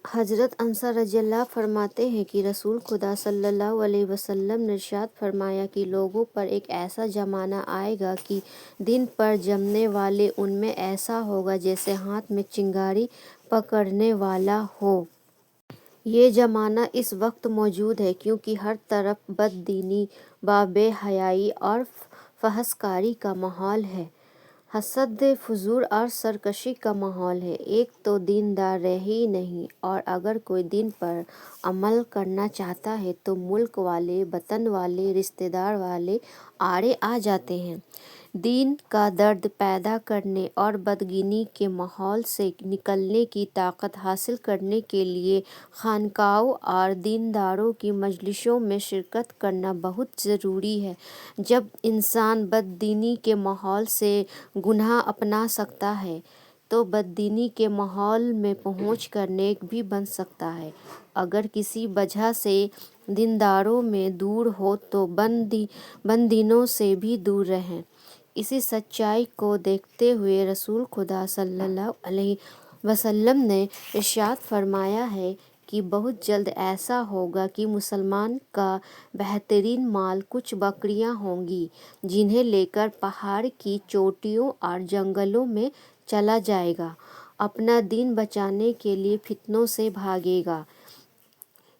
حضرت انس رضی اللہ فرماتے ہیں کہ رسول خدا صلی اللہ علیہ وسلم نے ارشاد فرمایا کہ لوگوں پر ایک ایسا زمانہ آئے گا کہ دن پر جمنے والے ان میں ایسا ہوگا جیسے ہاتھ میں چنگاری پکڑنے والا ہو۔ یہ زمانہ اس وقت موجود ہے کیونکہ ہر طرف بد دینی، بے حیائی اور فحش کاری کا ماحول ہے، حسد، فجور اور سرکشی کا ماحول ہے۔ ایک تو دیندار رہے ہی نہیں، اور اگر کوئی دین پر عمل کرنا چاہتا ہے تو ملک والے، وطن والے، رشتہ دار والے آڑے آ جاتے ہیں۔ دین کا درد پیدا کرنے اور بدگمانی کے ماحول سے نکلنے کی طاقت حاصل کرنے کے لیے خانقاہوں اور دینداروں کی مجلسوں میں شرکت کرنا بہت ضروری ہے۔ جب انسان بد دینی کے ماحول سے گناہ اپنا سکتا ہے تو بد دینی کے ماحول میں پہنچ کر نیک بھی بن سکتا ہے۔ اگر کسی وجہ سے دینداروں میں دور ہو تو بد دینوں سے بھی دور رہیں۔ اسی سچائی کو دیکھتے ہوئے رسول خدا صلی اللہ علیہ وسلم نے ارشاد فرمایا ہے کہ بہت جلد ایسا ہوگا کہ مسلمان کا بہترین مال کچھ بکریاں ہوں گی جنہیں لے کر پہاڑ کی چوٹیوں اور جنگلوں میں چلا جائے گا، اپنا دین بچانے کے لیے فتنوں سے بھاگے گا۔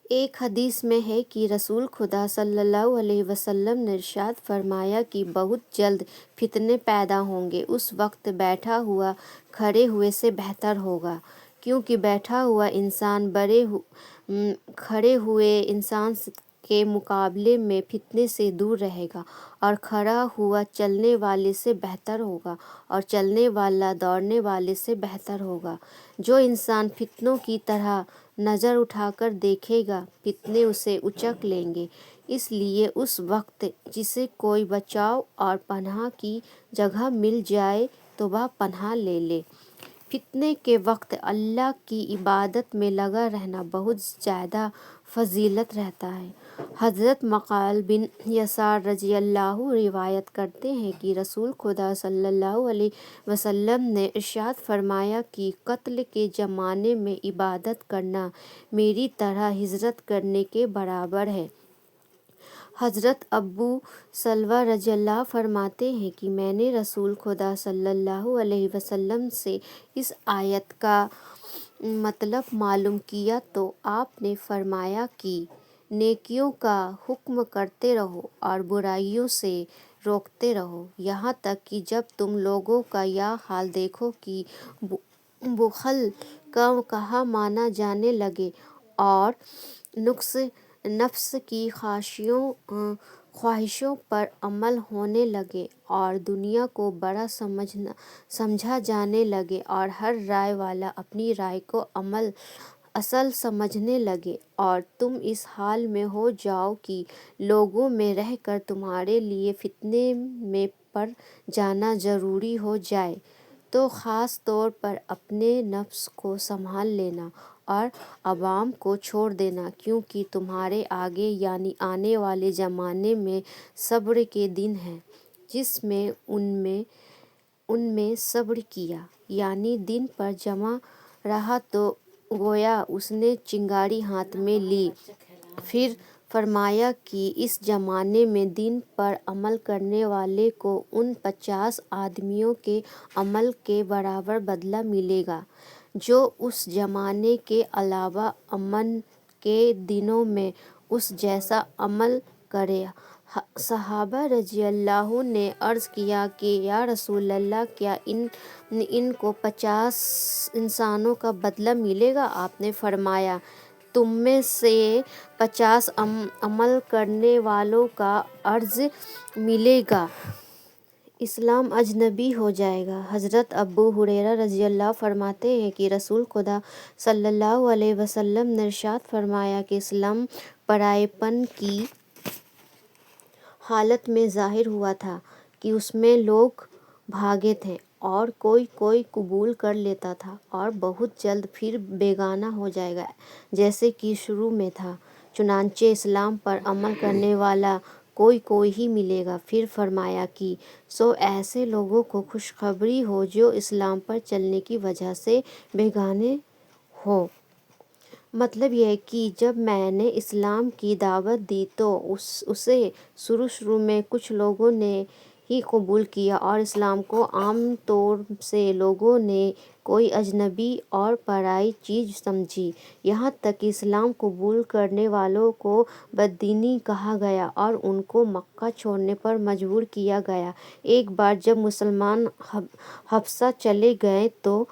ایک حدیث میں ہے کہ رسول خدا صلی اللہ علیہ وسلم نے ارشاد فرمایا کہ بہت جلد فتنے پیدا ہوں گے، اس وقت بیٹھا ہوا کھڑے ہوئے سے بہتر ہوگا، کیونکہ بیٹھا ہوا انسان کھڑے ہوئے انسان کے مقابلے میں فتنے سے دور رہے گا، اور کھڑا ہوا چلنے والے سے بہتر ہوگا، اور چلنے والا دوڑنے والے سے بہتر ہوگا۔ جو انسان فتنوں کی طرف نظر اٹھا کر دیکھے گا، فتنے اسے اچک لیں گے۔ اس لیے اس وقت جسے کوئی بچاؤ اور پناہ کی جگہ مل جائے تو وہ پناہ لے لے۔ فتنے کے وقت اللہ کی عبادت میں لگا رہنا بہت زیادہ فضیلت رہتا ہے۔ حضرت مقل بن یسار رضی اللہ روایت کرتے ہیں کہ رسول خدا صلی اللہ علیہ وسلم نے ارشاد فرمایا کہ قتل کے زمانے میں عبادت کرنا میری طرح ہجرت کرنے کے برابر ہے۔ حضرت ابو سلمہ رضی اللہ فرماتے ہیں کہ میں نے رسول خدا صلی اللہ علیہ وسلم سے اس آیت کا مطلب معلوم کیا تو آپ نے فرمایا کہ نیکیوں کا حکم کرتے رہو اور برائیوں سے روکتے رہو، یہاں تک کہ جب تم لوگوں کا یہ حال دیکھو کہ بخل کہاں مانا جانے لگے اور نفس کی خواہشوں پر عمل ہونے لگے اور دنیا کو بڑا سمجھا جانے لگے اور ہر رائے والا اپنی رائے کو اصل سمجھنے لگے، اور تم اس حال میں ہو جاؤ کہ لوگوں میں رہ کر تمہارے لیے فتنے میں پڑ جانا ضروری ہو جائے، تو خاص طور پر اپنے نفس کو سنبھال لینا اور عوام کو چھوڑ دینا، کیونکہ تمہارے آگے یعنی آنے والے زمانے میں صبر کے دن ہیں۔ جس میں ان میں صبر کیا یعنی دین پر جمع رہا تو گویا اس نے چنگاری ہاتھ میں لی۔ پھر فرمایا کہ اس زمانے میں دین پر عمل کرنے والے کو ان 50 آدمیوں کے عمل کے برابر بدلہ ملے گا جو اس زمانے کے علاوہ امن کے دنوں میں اس جیسا عمل کرے۔ صحابہ رضی اللہ نے عرض کیا کہ یا رسول اللہ، کیا ان کو 50 انسانوں کا بدلہ ملے گا؟ آپ نے فرمایا تم میں سے 50 عمل کرنے والوں کا اجر ملے گا۔ اسلام اجنبی ہو جائے گا۔ حضرت ابو ہریرہ رضی اللہ فرماتے ہیں کہ رسول خدا صلی اللہ علیہ وسلم نے ارشاد فرمایا کہ اسلام پرائی پن کی حالت میں ظاہر ہوا تھا کہ اس میں لوگ بھاگے تھے اور کوئی قبول کر لیتا تھا اور بہت جلد پھر بیگانہ ہو جائے گا جیسے کہ شروع میں تھا، چنانچہ اسلام پر عمل کرنے والا کوئی ہی ملے گا۔ پھر فرمایا کہ سو ایسے لوگوں کو خوشخبری ہو جو اسلام پر چلنے کی وجہ سے بیگانے ہوں۔ مطلب یہ ہے کہ جب میں نے اسلام کی دعوت دی تو اسے شروع میں کچھ لوگوں نے ہی قبول کیا، اور اسلام کو عام طور سے لوگوں نے کوئی اجنبی اور پرائی چیز سمجھی، یہاں تک کہ اسلام قبول کرنے والوں کو بددین کہا گیا اور ان کو مکہ چھوڑنے پر مجبور کیا گیا۔ ایک بار جب مسلمان حبشہ چلے گئے تو